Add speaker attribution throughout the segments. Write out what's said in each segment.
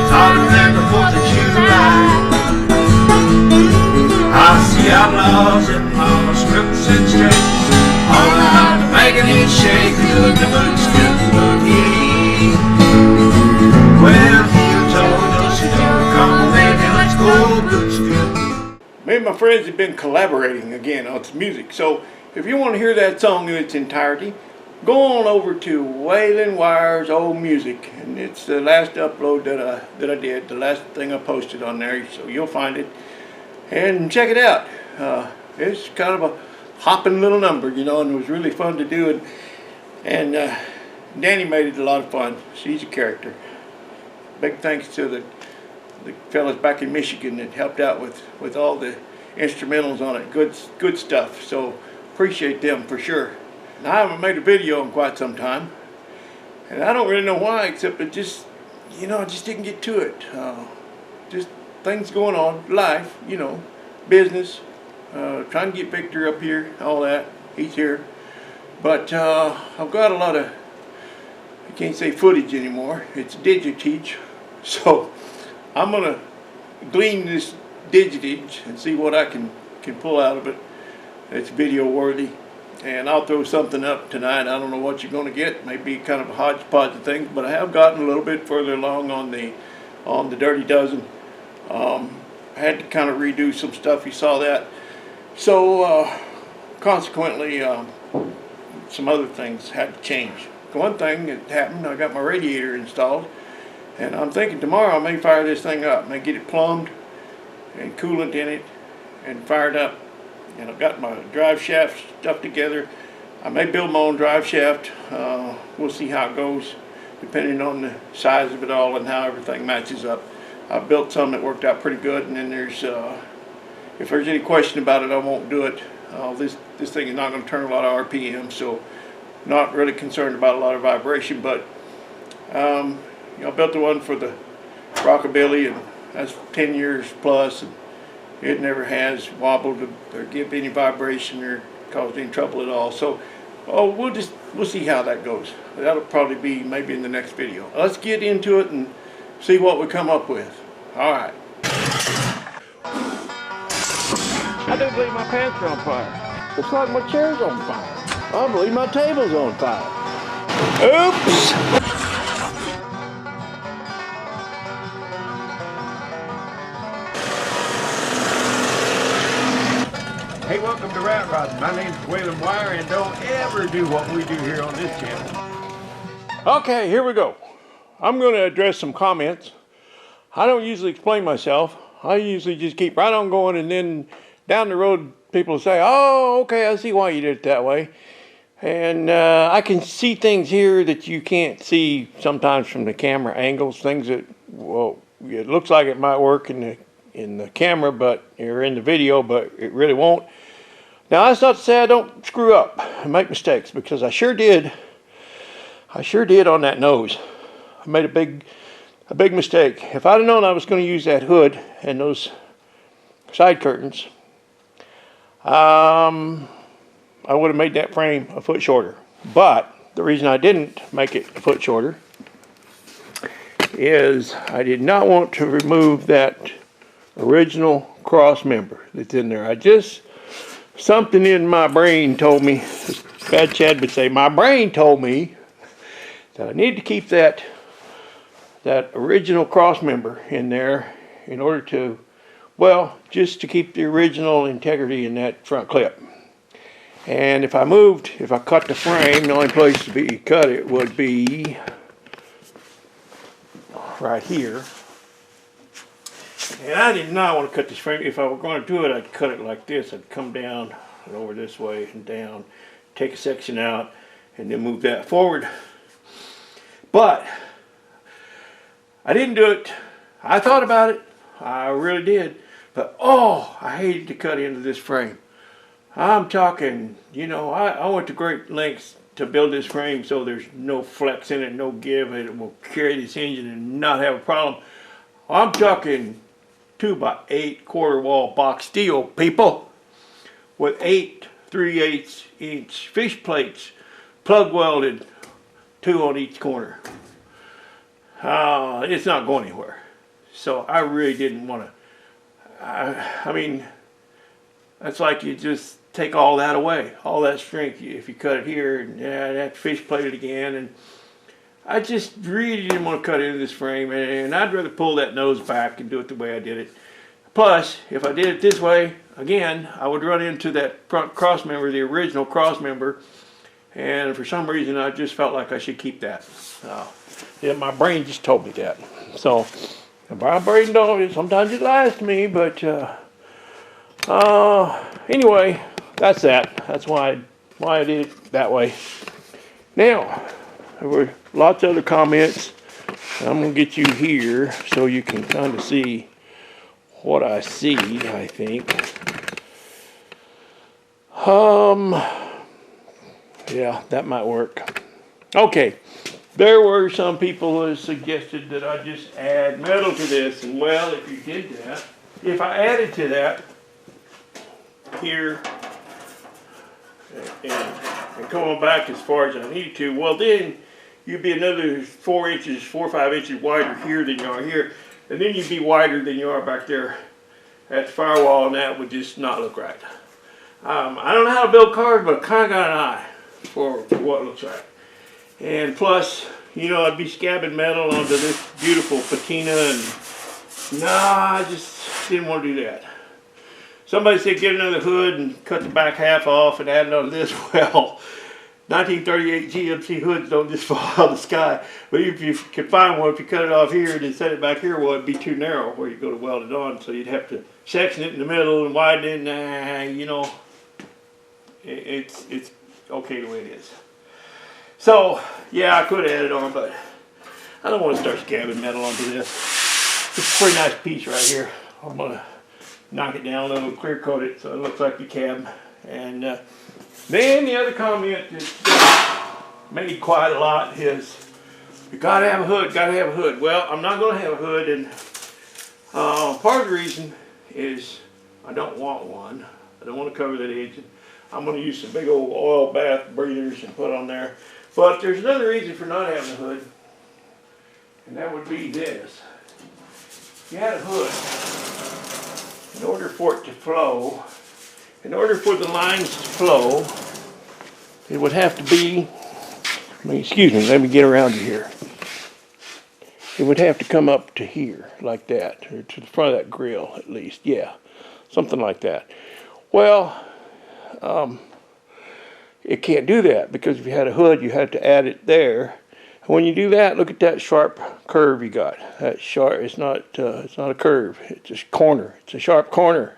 Speaker 1: hotter than the 4th of July. I see outlaws and laws, crooks and straight, all out making it shake. Good to boots, good to boogie. Well, heel toe, dosey do, come on baby, let's go boots good. Me and my friends have been collaborating again on some music, so if you want to hear that song in its entirety, go on over to Waylon Wire's Old Music, and it's the last upload that I did, the last thing I posted on there, so you'll find it and check it out. It's kind of a hopping little number, you know, and it was really fun to do it. And Danny made it a lot of fun. She's a character. Big thanks to the fellas back in Michigan that helped out with all the instrumentals on it. Good stuff. So appreciate them for sure. Now, I haven't made a video in quite some time, and I don't really know why, except it just, you know, I just didn't get to it. Just things going on, life, you know, business, trying to get Victor up here, all that. He's here. But I've got a lot of, I can't say footage anymore, it's digitage. So I'm going to glean this digitage and see what I can pull out of it that's video worthy. And I'll throw something up tonight. I don't know what you're going to get. Maybe kind of a hodgepodge of things, but I have gotten a little bit further along on the Dirty Dozen. I had to kind of redo some stuff. You saw that. So consequently, some other things had to change. One thing that happened, I got my radiator installed, and I'm thinking tomorrow I may fire this thing up. I may get it plumbed and coolant in it and fired up. And I've got my drive shaft stuff together. I may build my own drive shaft. We'll see how it goes, depending on the size of it all and how everything matches up. I built some that worked out pretty good, and then there's, if there's any question about it, I won't do it. This thing is not going to turn a lot of RPM, so not really concerned about a lot of vibration. But you know, I built the one for the Rockabilly, and that's 10 years plus. And it never has wobbled or give any vibration or caused any trouble at all. So, we'll see how that goes. That'll probably be maybe in the next video. Let's get into it and see what we come up with. All right. I do believe my pants are on fire. Looks like my chair's on fire. I believe my table's on fire. Oops! Hey, welcome to Rat Rodding. My name's Waylon Wire, and don't ever do what we do here on this channel. Okay, here we go. I'm going to address some comments. I don't usually explain myself. I usually just keep right on going, and then down the road people say, oh, okay, I see why you did it that way. And I can see things here that you can't see sometimes from the camera angles, things that, well, it looks like it might work in the camera, but or in the video, but it really won't. Now, that's not to say I don't screw up and make mistakes, because I sure did. I sure did on that nose. I made a big mistake. If I'd have known I was going to use that hood and those side curtains, I would have made that frame a foot shorter. But the reason I didn't make it a foot shorter is I did not want to remove that original cross member that's in there. Something in my brain told me, as Bad Chad would say, my brain told me that I need to keep that original cross member in there in order to, well, just to keep the original integrity in that front clip. And if I cut the frame, the only place to be cut it would be right here. And I did not want to cut this frame. If I were going to do it, I'd cut it like this. I'd come down and over this way and down, take a section out, and then move that forward. But I didn't do it. I thought about it. I really did. But oh, I hated to cut into this frame. I'm talking, you know, I went to great lengths to build this frame so there's no flex in it, no give. It will carry this engine and not have a problem. I'm talking 2x8 quarter wall box steel, people, with 8 3/8 inch fish plates, plug welded, 2 on each corner. It's not going anywhere.
Speaker 2: So I really didn't want to. I mean, that's like you just take all that away, all that strength. If you cut it here, and I'd have to fish plate it again, and I just really didn't want to cut into this frame, and I'd rather pull that nose back and do it the way I did it. Plus, if I did it this way, again, I would run into that cross member, the original cross member, and for some reason I just felt like I should keep that. Yeah, my brain just told me that. So, my brain don't, sometimes it lies to me, but anyway, that's that. That's why I did it that way. Now, there were lots of other comments. I'm going to get you here so you can kind of see what I see, I think. Yeah, that might work. Okay, there were some people who suggested that I just add metal to this, and well, if you did that, if I added to that here and going back as far as I needed to, well then you'd be another 4 or 5 inches wider here than you are here, and then you'd be wider than you are back there at the firewall, and that would just not look right. I don't know how to build cars, but I kind of got an eye for what it looks like. And plus, you know, I'd be scabbing metal onto this beautiful patina, and nah, I just didn't want to do that. Somebody said get another hood and cut the back half off and add it on this. Well, 1938 GMC hoods don't just fall out of the sky. But if you can find one, if you cut it off here and then set it back here, well, it'd be too narrow where you go to weld it on. So you'd have to section it in the middle and widen it. You know, it's okay the way it is. So, yeah, I could add it on, but I don't want to start scabbing metal onto this. It's a pretty nice piece right here. I'm going to knock it down a little, clear coat it so it looks like the cab. And then the other comment that made quite a lot is, you gotta have a hood, gotta have a hood. Well, I'm not gonna have a hood, and part of the reason is I don't want one. I don't want to cover that engine. I'm gonna use some big old oil bath breathers and put on there. But there's another reason for not having a hood, and that would be this. If you had a hood, in order for it to flow, in order for the lines to flow, it would have to be, excuse me, let me get around to here. It would have to come up to here, like that, or to the front of that grill at least, yeah, something like that. Well, it can't do that, because if you had a hood, you had to add it there. And when you do that, look at that sharp curve you got. That sharp, it's not a curve, it's a corner, it's a sharp corner.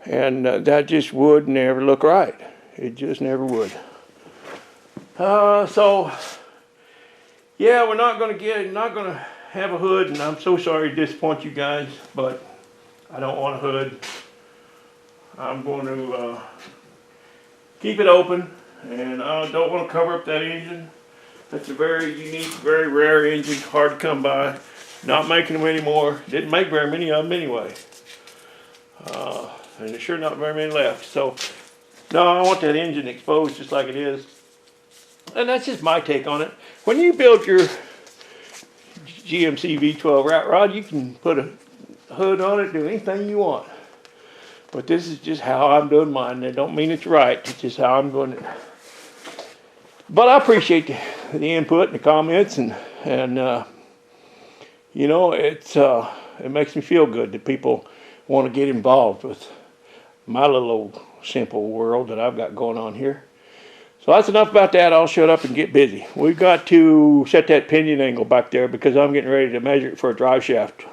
Speaker 2: And that just would never look right. It just never would. So, yeah, we're not going to have a hood, and I'm so sorry to disappoint you guys, but I don't want a hood. I'm going to keep it open, and I don't want to cover up that engine. That's a very unique, very rare engine, hard to come by. Not making them anymore. Didn't make very many of them anyway. And there's sure not very many left. So, no, I want that engine exposed just like it is. And that's just my take on it. When you build your GMC V12 rat rod, you can put a hood on it, do anything you want. But this is just how I'm doing mine. I don't mean it's right, it's just how I'm doing it. But I appreciate the input and the comments, and you know, it makes me feel good that people want to get involved with my little old simple world that I've got going on here. So that's enough about that. I'll shut up and get busy. We've got to set that pinion angle back there because I'm getting ready to measure it for a drive shaft.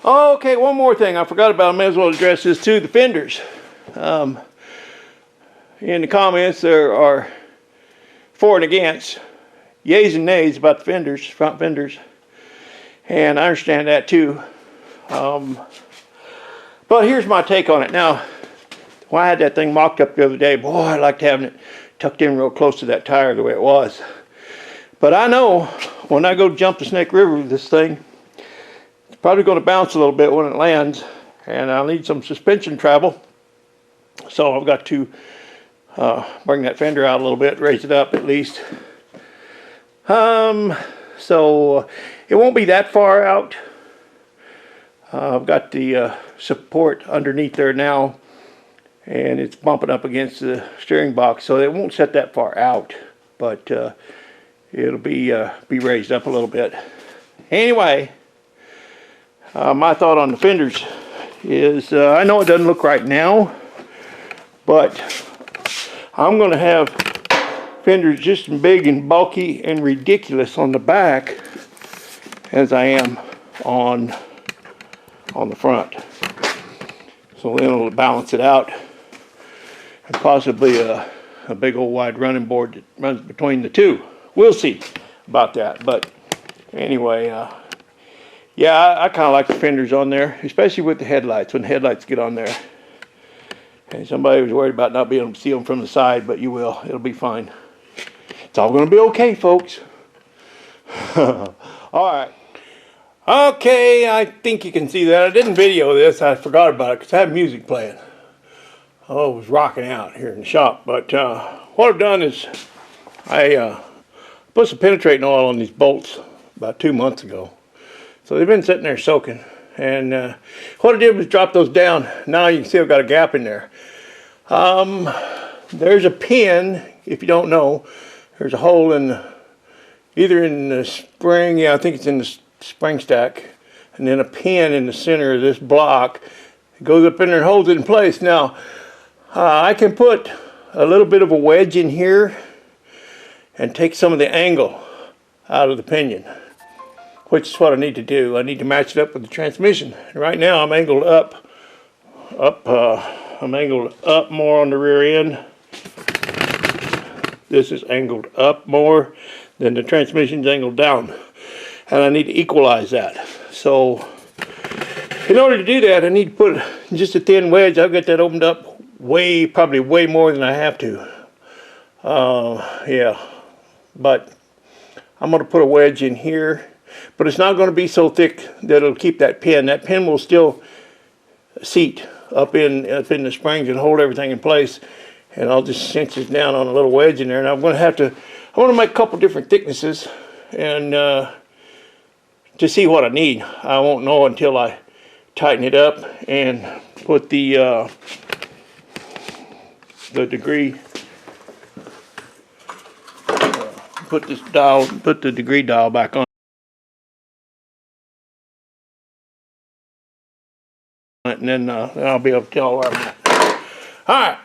Speaker 2: Okay, one more thing I forgot about. I may as well address this too. The fenders. In the comments there are for and against, yays and nays about the fenders, front fenders. And I understand that too. But here's my take on it. Now, when I had that thing mocked up the other day, boy, I liked having it tucked in real close to that tire the way it was. But I know when I go jump the Snake River with this thing, it's probably going to bounce a little bit when it lands, and I'll need some suspension travel. So I've got to bring that fender out a little bit, raise it up at least. so it won't be that far out. I've got the support underneath there now, and it's bumping up against the steering box, so it won't set that far out, but it'll be raised up a little bit. Anyway, my thought on the fenders is, I know it doesn't look right now, but I'm going to have fenders just as big and bulky and ridiculous on the back as I am on the front. So then it'll balance it out, and possibly a big old wide running board that runs between the two. We'll see about that. But anyway, yeah, I kind of like the fenders on there, especially with the headlights, when the headlights get on there. And somebody was worried about not being able to see them from the side, but you will. It'll be fine. It's all going to be okay, folks. All right. Okay, I think you can see that. I didn't video this. I forgot about it because I had music playing. Oh, it was rocking out here in the shop. But what I've done is I put some penetrating oil on these bolts about 2 months ago. So they've been sitting there soaking. And what I did was drop those down. Now you can see I've got a gap in there. There's a pin, if you don't know. There's a hole in either in the spring, yeah, I think it's in the spring stack, and then a pin in the center of this block. It goes up in there and holds it in place. Now, I can put a little bit of a wedge in here and take some of the angle out of the pinion, which is what I need to do. I need to match it up with the transmission. And right now I'm angled up. I'm angled up more on the rear end. This is angled up more than the transmission's angled down. And I need to equalize that. So in order to do that, I need to put just a thin wedge. I've got that opened up probably way more than I have to. Yeah, but I'm going to put a wedge in here, but it's not going to be so thick that it'll keep that pin. That pin will still seat up in the springs and hold everything in place. And I'll just cinch this down on a little wedge in there. And I want to make a couple different thicknesses and to see what I need. I won't know until I tighten it up and put the degree, put the degree dial back on it, and then I'll be able to tell where I'm at. All right.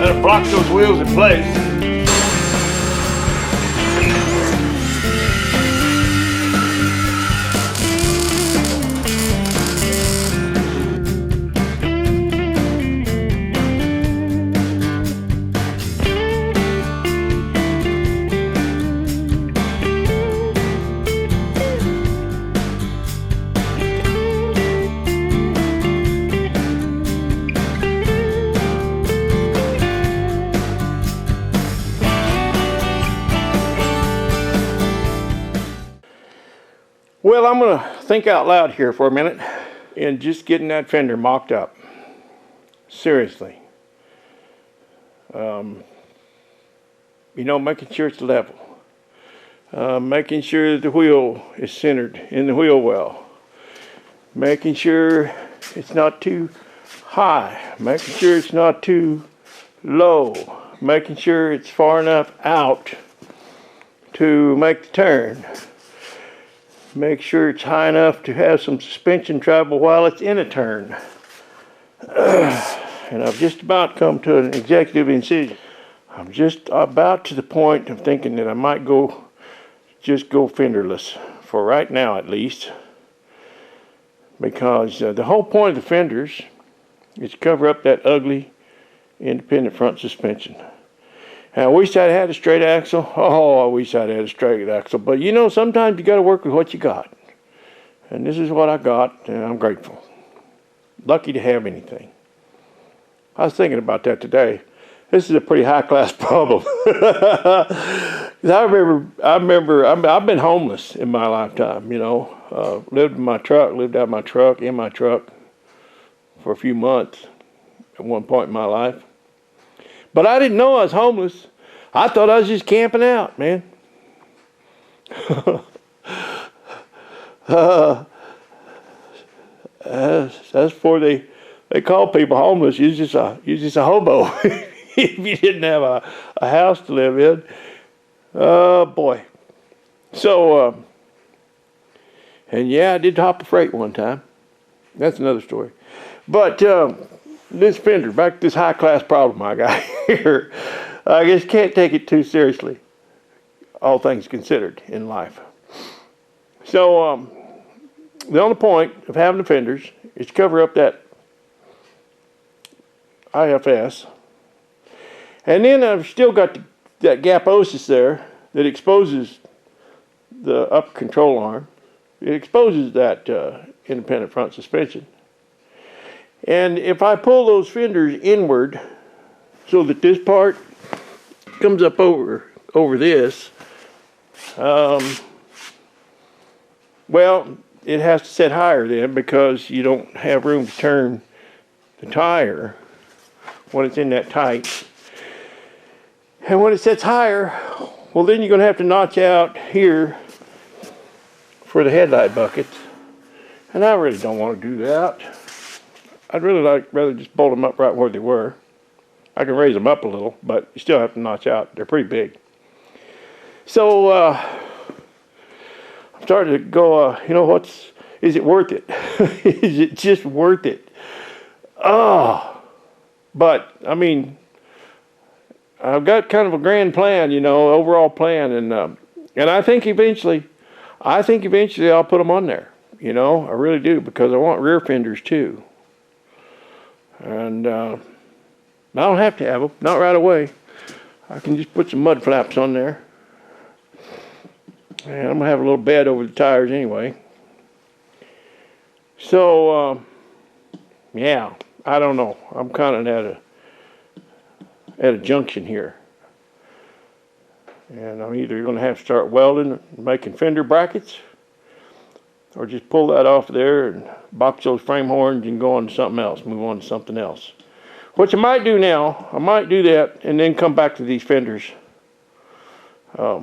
Speaker 2: That'll block those wheels in place. Well, I'm going to think out loud here for a minute and just getting that fender mocked up. Seriously. You know, making sure it's level. Making sure the wheel is centered in the wheel well. Making sure it's not too high. Making sure it's not too low. Making sure it's far enough out to make the turn. Make sure it's high enough to have some suspension travel while it's in a turn. And I've just about come to an executive decision. I'm just about to the point of thinking that I might just go fenderless, for right now at least. Because the whole point of the fenders is to cover up that ugly independent front suspension. And I wish I'd had a straight axle. Oh, I wish I'd had a straight axle. But you know, sometimes you got to work with what you got. And this is what I got, and I'm grateful. Lucky to have anything. I was thinking about that today. This is a pretty high-class problem. I've been homeless in my lifetime, you know. Lived in my truck, lived out of my truck, in my truck for a few months at one point in my life. But I didn't know I was homeless. I thought I was just camping out, man. That's before they call people homeless. You're just a hobo if you didn't have a house to live in. Oh boy. So and yeah, I did hop a freight one time. That's another story. But this fender, back to this high class problem I got here. I just can't take it too seriously, all things considered in life. So the only point of having the fenders is to cover up that IFS. And then I've still got that gaposis there that exposes the upper control arm. It exposes that independent front suspension. And if I pull those fenders inward so that this part comes up over this, well, it has to set higher then because you don't have room to turn the tire when it's in that tight. And when it sets higher, well, then you're going to have to notch out here for the headlight buckets. And I really don't want to do that. I'd really rather just bolt them up right where they were. I can raise them up a little, but you still have to notch out. They're pretty big. So I'm starting to go, you know, is it worth it? Is it just worth it? But I mean, I've got kind of a grand plan, you know, overall plan, and I think eventually I'll put them on there. You know, I really do, because I want rear fenders too. And I don't have to have them, not right away. I can just put some mud flaps on there. And I'm gonna have a little bed over the tires anyway. So yeah, I don't know. I'm kind of at a junction here, and I'm either going to have to start welding, making fender brackets, or just pull that off there and box those frame horns and go on to something else, move on to something else. What I might do now, I might do that and then come back to these fenders. I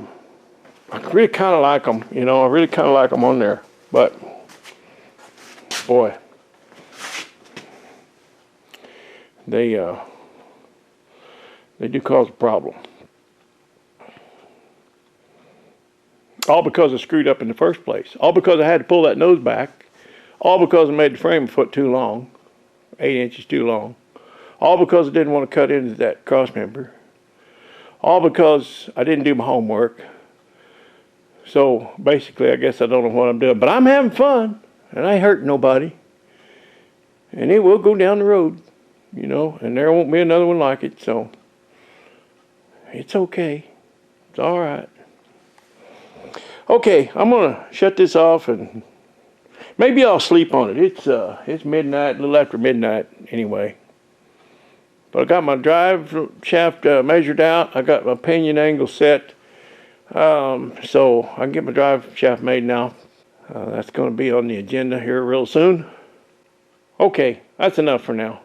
Speaker 2: really kind of like them, you know, I really kind of like them on there, but boy, they do cause a problem. All because I screwed up in the first place. All because I had to pull that nose back. All because I made the frame a foot too long, 8 inches too long. All because I didn't want to cut into that cross member. All because I didn't do my homework. So basically, I guess I don't know what I'm doing. But I'm having fun, and I ain't hurting nobody. And it will go down the road, you know, and there won't be another one like it, so it's okay. It's all right. Okay, I'm gonna shut this off, and maybe I'll sleep on it. It's midnight, a little after midnight anyway. But I got my drive shaft measured out. I got my pinion angle set, so I can get my drive shaft made now. That's going to be on the agenda here real soon. Okay, that's enough for now.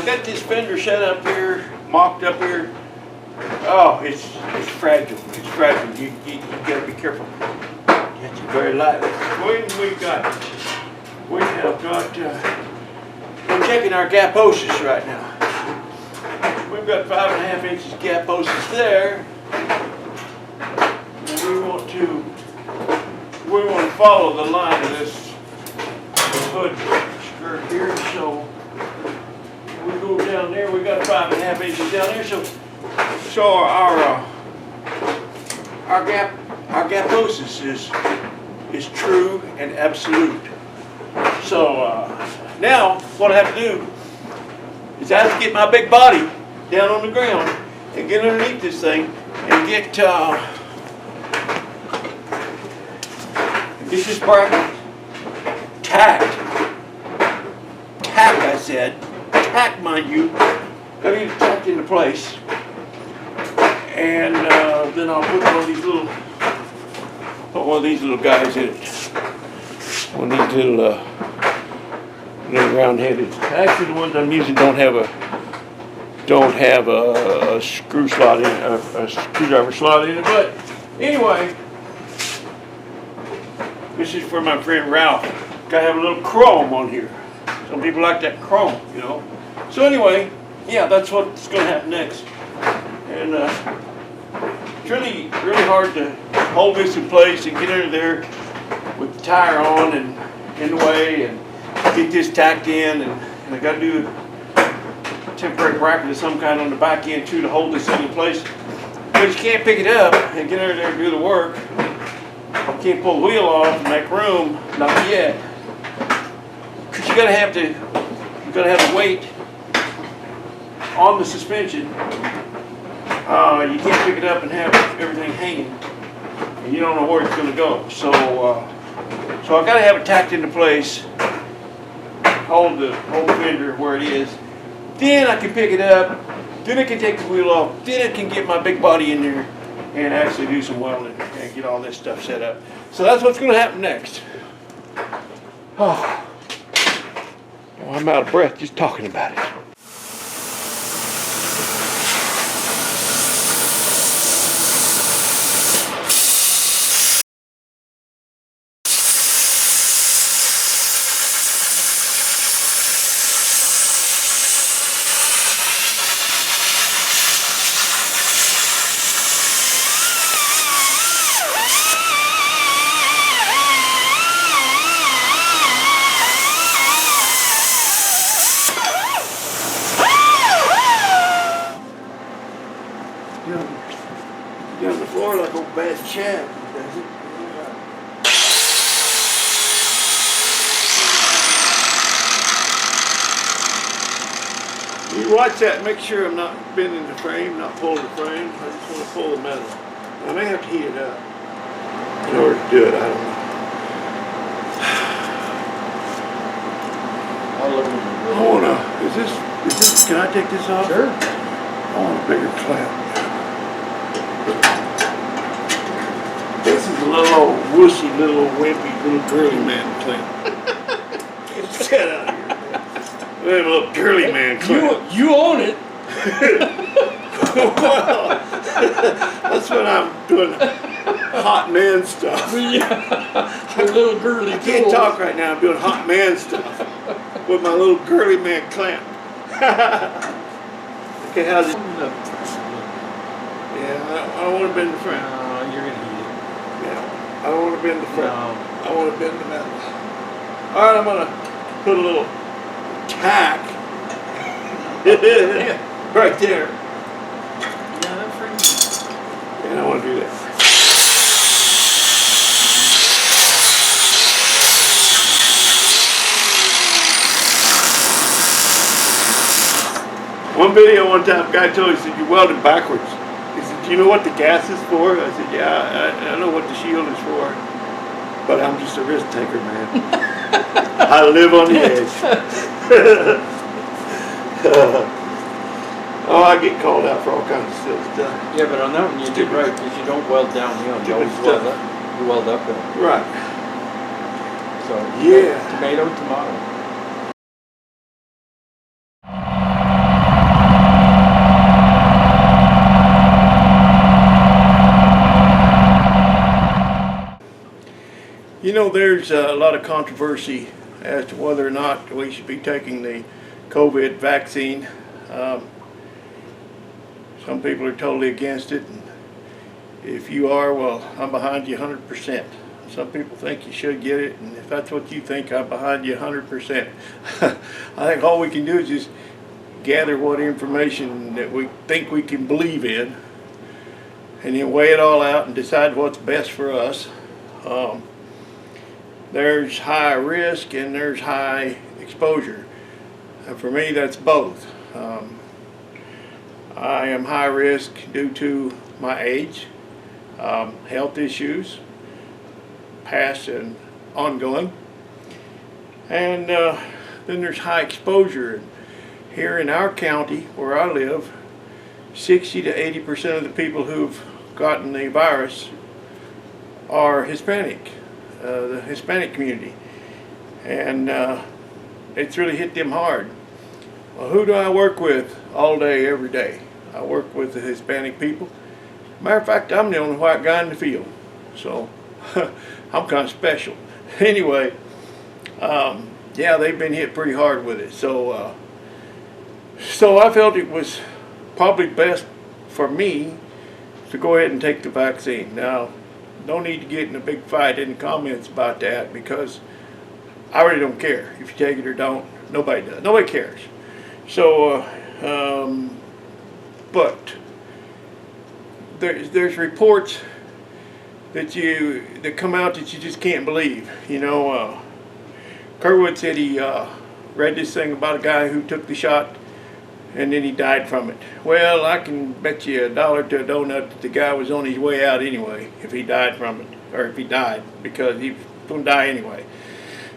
Speaker 2: I've got this fender set up here, mocked up here. Oh, it's fragile. It's fragile. You gotta be careful. It's very light. When we have got. I'm checking our gaposis right now. We've got 5.5 inches gaposis there. And we want to follow the line of this hood skirt here. So we go down there. We got 5.5 inches down there. So our gaposis is true and absolute. So now what I have to do is I have to get my big body down on the ground and get underneath this thing and get this bracket tacked. Tack, I said. Tack, mind you. Gotta get it tacked into place. And then I'll put one of these little guys in it. One of these little round-headed. Actually, the ones I'm using don't have a screw slot in it, a screwdriver slot in it. But anyway, this is for my friend Ralph. Gotta have a little chrome on here. Some people like that chrome, you know. So anyway, yeah, that's what's gonna happen next. And it's really hard to hold this in place and get under there with the tire on and in the way and get this tacked in, and I got to do a temporary bracket of some kind on the back end too to hold this thing in place. But you can't pick it up and get under there and do the work. You can't pull the wheel off and make room, not yet. Because you got to have the weight on the suspension. You can't pick it up and have everything hanging, and you don't know where it's going to go. So I've got to have it tacked into place, hold the fender where it is. Then I can pick it up. Then I can take the wheel off. Then I can get my big body in there and actually do some welding and get all this stuff set up. So that's what's going to happen next. Oh, I'm out of breath just talking about it. Down the floor like old bad Chad does it. You watch that and make sure I'm not bending the frame, not pulling the frame. I just want to pull the metal. I may have to heat it up in order to do it. I don't know. I wanna. Is this? Can I take this off?
Speaker 3: Sure.
Speaker 2: I want a bigger clamp. This is a little old wussy, little wimpy, little girly man clamp. Get that out of here, man. We have a little girly man clamp.
Speaker 3: You own it.
Speaker 2: Well, that's when I'm doing hot man stuff.
Speaker 3: Yeah, a little girly.
Speaker 2: I can't talk right now. I'm doing hot man stuff with my little girly man clamp. Okay, how's it? Yeah, I don't want to bend the frame.
Speaker 3: No, you're gonna eat it.
Speaker 2: Yeah, I don't want to bend the frame.
Speaker 3: No.
Speaker 2: I want to bend the metal. All right, I'm gonna put a little tack right there.
Speaker 3: Yeah, that's pretty neat.
Speaker 2: And I want to do that. One video one time, a guy told me, he said, "You welded backwards." He said, "Do you know what the gas is for?" I said, "Yeah, I know what the shield is for, but I'm just a risk taker, man. I live on the edge." Oh, I get called out for all kinds of silly stuff.
Speaker 3: Yeah, but on that one you did right because you don't weld downhill. You always weld up. You weld uphill.
Speaker 2: Right.
Speaker 3: So
Speaker 2: yeah.
Speaker 3: Tomato, tomato.
Speaker 2: You know, there's a lot of controversy as to whether or not we should be taking the COVID vaccine. Some people are totally against it. And if you are, well, I'm behind you 100%. Some people think you should get it, and if that's what you think, I'm behind you 100%. I think all we can do is just gather what information that we think we can believe in, and then weigh it all out and decide what's best for us. There's high risk and there's high exposure. And for me, that's both. I am high risk due to my age, health issues, past and ongoing. And then there's high exposure. Here in our county, where I live, 60 to 80% of the people who've gotten the virus are Hispanic, the Hispanic community. And it's really hit them hard. Well, who do I work with all day, every day? I work with the Hispanic people. Matter of fact, I'm the only white guy in the field. So I'm kind of special. Anyway, yeah, they've been hit pretty hard with it. So I felt it was probably best for me to go ahead and take the vaccine. Now, no need to get in a big fight in the comments about that, because I really don't care if you take it or don't. Nobody does. Nobody cares. So, but there's reports that come out that you just can't believe. You know, Kerwood said he read this thing about a guy who took the shot and then he died from it. Well, I can bet you $1 to a donut that the guy was on his way out anyway if he died from it, or if he died, because he was going to die anyway.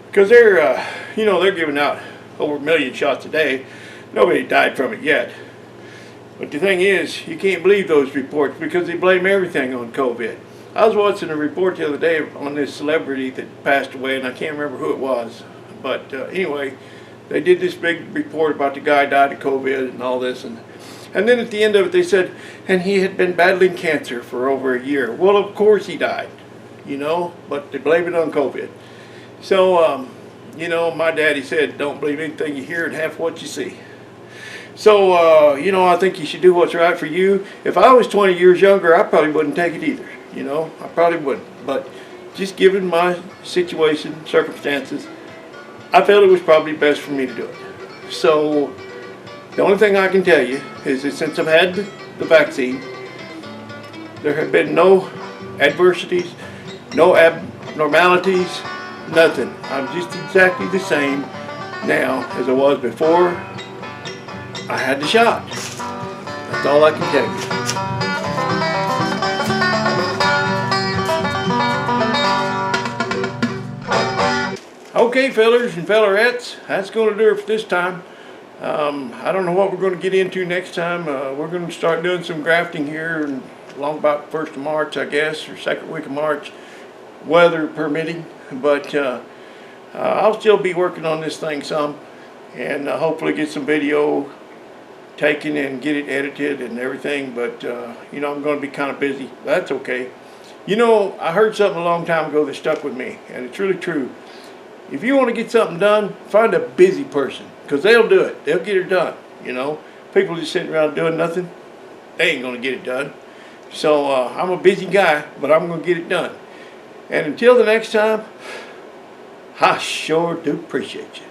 Speaker 2: Because they're, you know, they're giving out over 1 million shots a day. Nobody died from it yet. But the thing is, you can't believe those reports because they blame everything on COVID. I was watching a report the other day on this celebrity that passed away, and I can't remember who it was. But anyway, they did this big report about the guy died of COVID and all this. And then at the end of it, they said, and he had been battling cancer for over a year. Well, of course he died, you know, but they blame it on COVID. So, you know, my daddy said, don't believe anything you hear and half what you see. So, you know, I think you should do what's right for you. If I was 20 years younger, I probably wouldn't take it either. You know, I probably wouldn't. But just given my situation, circumstances, I felt it was probably best for me to do it. So, the only thing I can tell you is that since I've had the vaccine, there have been no adversities, no abnormalities, nothing. I'm just exactly the same now as I was before I had the shot. That's all I can tell you. Okay, fellers and fellerettes, that's going to do it for this time. I don't know what we're going to get into next time. We're going to start doing some grafting here along about 1st of March, I guess, or 2nd week of March, weather permitting. But I'll still be working on this thing some, and hopefully get some video taken and get it edited and everything. But you know, I'm going to be kind of busy. That's okay. You know, I heard something a long time ago that stuck with me, and it's really true. If you want to get something done, find a busy person, because they'll do it. They'll get it done. You know, people just sitting around doing nothing, they ain't going to get it done. So I'm a busy guy, but I'm going to get it done. And until the next time, I sure do appreciate you.